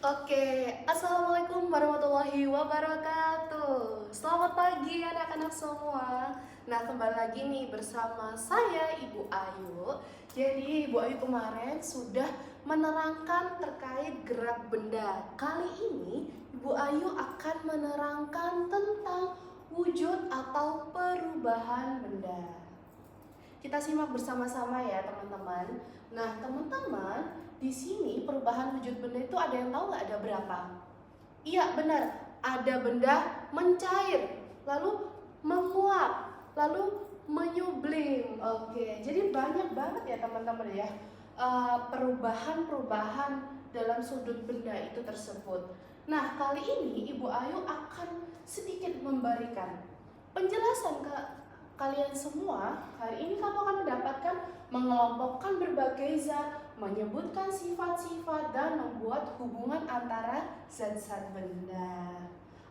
Oke, Assalamualaikum warahmatullahi wabarakatuh. Selamat pagi anak-anak semua. Nah, kembali lagi nih bersama saya Ibu Ayu. Jadi Ibu Ayu kemarin sudah menerangkan terkait gerak benda. Kali ini Ibu Ayu akan menerangkan tentang wujud atau perubahan benda. Kita simak bersama-sama ya teman-teman. Nah teman-teman, di sini perubahan wujud benda itu ada yang tahu nggak ada berapa? Iya benar, ada benda mencair, lalu menguap, lalu menyublim. Oke, jadi banyak banget ya teman-teman ya perubahan-perubahan dalam sudut benda itu tersebut. Nah kali ini Ibu Ayu akan sedikit memberikan penjelasan ke kalian semua. Hari ini kamu akan mendapatkan mengelompokkan berbagai zat, menyebutkan sifat-sifat, dan membuat hubungan antara zat-zat benda.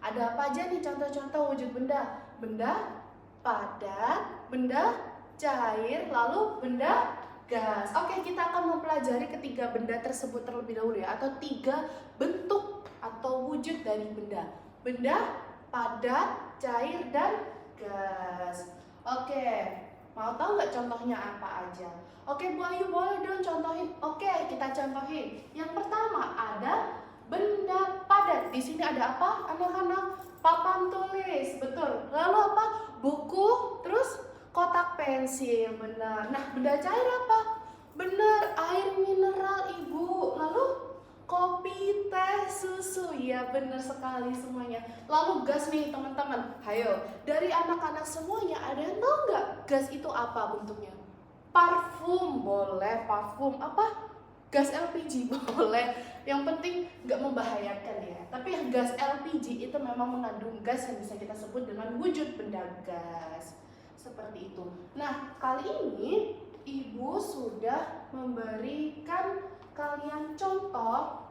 Ada apa aja nih contoh-contoh wujud benda? Benda padat, benda cair, lalu benda gas. Oke, kita akan mempelajari ketiga benda tersebut terlebih dahulu ya, atau tiga bentuk atau wujud dari benda. Benda padat, cair, dan gas. Oke, mau tahu nggak contohnya apa aja? Oke, Bu Ayu boleh dong contohin. Oke, kita contohin. Yang pertama ada benda padat. Di sini ada apa, anak-anak? Papan tulis, betul. Lalu apa? Buku, terus kotak pensil, benar. Nah, benda cair apa? Benar, air mineral, Ibu. Lalu kopi, teh, susu, ya benar sekali semuanya. Lalu gas nih teman-teman, hayo dari anak-anak semuanya ada yang tahu nggak gas itu apa bentuknya? Parfum, boleh parfum. Apa? Gas LPG, boleh. Yang penting nggak membahayakan ya. Tapi gas LPG itu memang mengandung gas yang bisa kita sebut dengan wujud benda gas. Seperti itu. Nah, kali ini Ibu sudah memberikan kalian contoh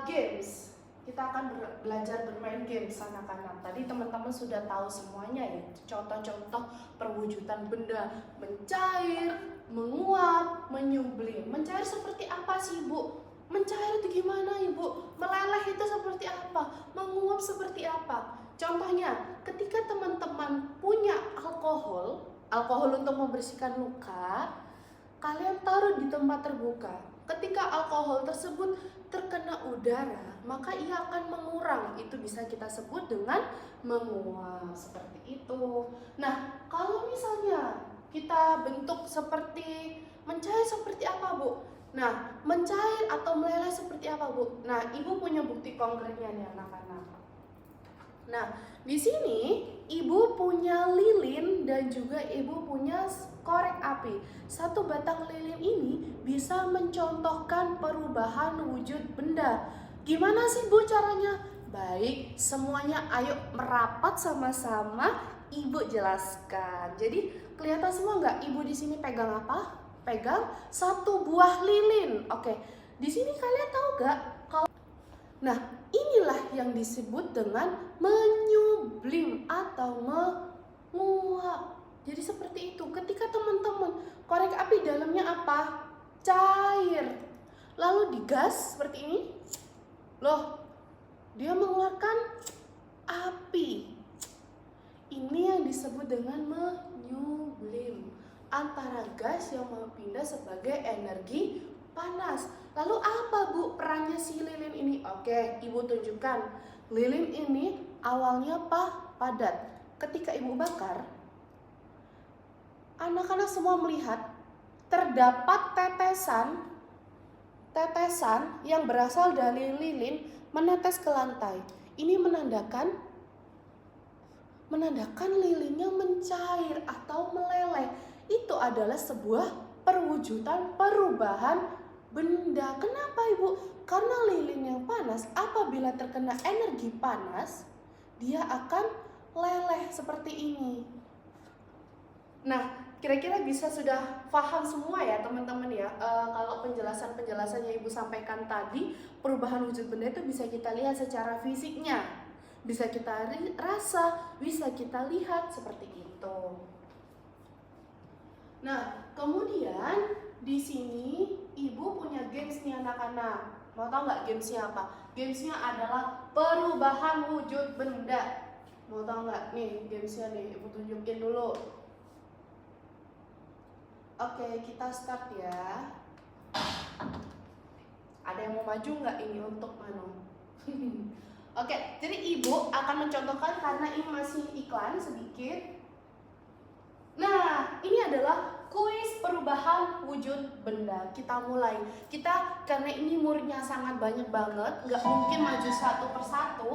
games. Kita akan belajar bermain games anak-anak. Tadi teman-teman sudah tahu semuanya ya, contoh-contoh perwujudan benda mencair, menguap, menyublim. Mencair seperti apa sih Ibu? Mencair itu gimana Ibu? Meleleh itu seperti apa? Menguap seperti apa? Contohnya, ketika teman-teman punya alkohol untuk membersihkan luka, kalian taruh di tempat terbuka. Ketika alkohol tersebut terkena udara, maka ia akan mengurang. Itu bisa kita sebut dengan menguap, seperti itu. Nah, kalau misalnya kita bentuk seperti mencair seperti apa, Bu? Nah, mencair atau meleleh seperti apa, Bu? Nah, Ibu punya bukti konkretnya nih anak-anak. Nah, di sini Ibu punya lilin dan juga Ibu punya korek api. Satu batang lilin ini bisa mencontohkan perubahan wujud benda. Gimana sih Bu caranya? Baik, semuanya ayo merapat sama-sama Ibu jelaskan. Jadi kelihatan semua nggak? Ibu di sini pegang apa? Pegang satu buah lilin. Oke, di sini kalian tahu nggak? Nah, inilah yang disebut dengan menyublim atau menguap. Jadi seperti itu. Ketika teman-teman korek api dalamnya apa? Cair. Lalu digas seperti ini. Loh, dia mengeluarkan api. Ini yang disebut dengan menyublim. Antara gas yang berpindah sebagai energi panas. Lalu apa Bu perannya si lilin ini? Oke, Ibu tunjukkan. Lilin ini awalnya padat. Ketika Ibu bakar, anak-anak semua melihat terdapat tetesan yang berasal dari lilin menetes ke lantai. Ini menandakan lilinnya mencair atau meleleh. Itu adalah sebuah perwujudan perubahan benda. Kenapa Ibu? Karena lilin yang panas apabila terkena energi panas, dia akan leleh seperti ini. Nah, kira-kira bisa sudah paham semua ya teman-teman ya. Kalau penjelasan-penjelasan yang Ibu sampaikan tadi, perubahan wujud benda itu bisa kita lihat secara fisiknya, bisa kita rasa, bisa kita lihat seperti itu. Nah, kemudian di sini Ibu punya games nih anak-anak. Mau tahu nggak gamesnya apa? Gamesnya adalah perubahan wujud benda. Mau tahu nggak? Nih gamesnya nih, ibu tunjukin dulu. Oke, kita start ya. Ada yang mau maju nggak ini untuk Mano? Oke, jadi ibu akan mencontohkan karena ini masih iklan sedikit. Nah, ini adalah kuis perubahan wujud benda. Kita mulai. Kita karena ini muridnya sangat banyak banget, nggak mungkin maju satu persatu.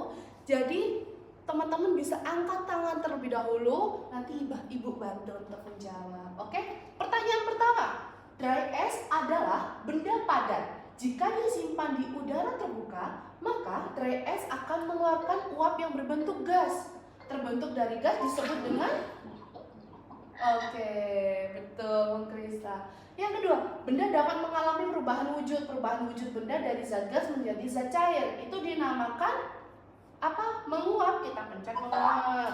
Jadi teman-teman bisa angkat tangan terlebih dahulu. Nanti ibu bantu untuk menjawab. Oke? Pertanyaan pertama. Dry ice adalah benda padat. Jika disimpan di udara terbuka, maka dry ice akan mengeluarkan uap yang berbentuk gas. Terbentuk dari gas disebut dengan Oke, betul, Bung Krista. Yang kedua, benda dapat mengalami perubahan wujud. Perubahan wujud benda dari zat gas menjadi zat cair. Itu dinamakan apa? Menguap. Kita pencet menguap.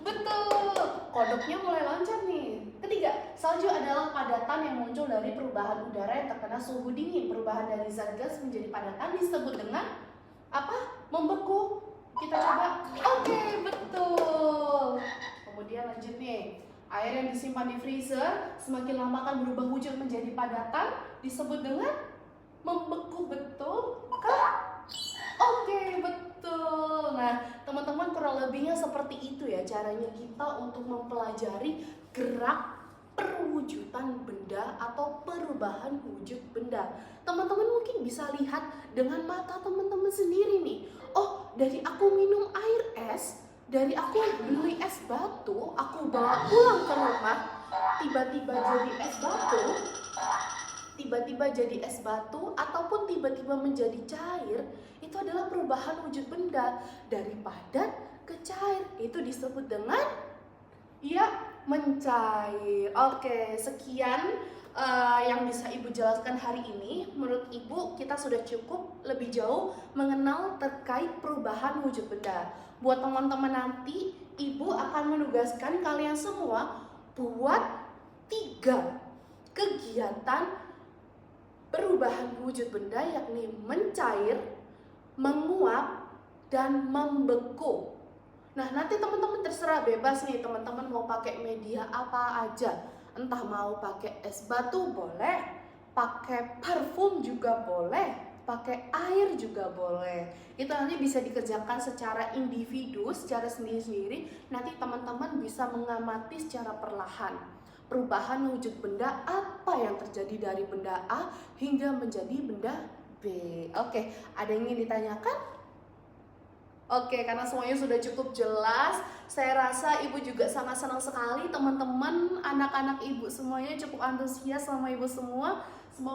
Betul. Kodoknya mulai loncat nih. Ketiga, salju adalah padatan yang muncul dari perubahan udara yang terkena suhu dingin. Perubahan dari zat gas menjadi padatan disebut dengan apa? Membeku. Kita coba. Oke, betul. Kemudian lanjut nih. Air yang disimpan di freezer semakin lama akan berubah wujud menjadi padatan, disebut dengan membeku, betul kah? Oke, betul. Nah, teman-teman kurang lebihnya seperti itu ya caranya kita untuk mempelajari gerak perwujudan benda atau perubahan wujud benda. Teman-teman mungkin bisa lihat dengan mata teman-teman sendiri nih. Oh, dari aku minum air es, dari aku beli es batu, aku bawa pulang ke rumah, tiba-tiba jadi es batu, ataupun tiba-tiba menjadi cair, itu adalah perubahan wujud benda dari padat ke cair. Itu disebut dengan mencair. Oke, sekian yang bisa ibu jelaskan hari ini. Menurut ibu kita sudah cukup lebih jauh mengenal terkait perubahan wujud benda. Buat teman-teman nanti, ibu akan menugaskan kalian semua buat 3 kegiatan perubahan wujud benda, yakni mencair, menguap, dan membeku. Nah, nanti teman-teman terserah, bebas nih teman-teman mau pakai media apa aja. Entah mau pakai es batu boleh, pakai parfum juga boleh, pakai air juga boleh. Itu nanti bisa dikerjakan secara individu, secara sendiri-sendiri. Nanti teman-teman bisa mengamati secara perlahan perubahan wujud benda, apa yang terjadi dari benda A hingga menjadi benda B. Oke, ada yang ingin ditanyakan? Oke, karena semuanya sudah cukup jelas, saya rasa ibu juga sangat senang sekali teman-teman, anak-anak ibu semuanya cukup antusias sama ibu semua. Semoga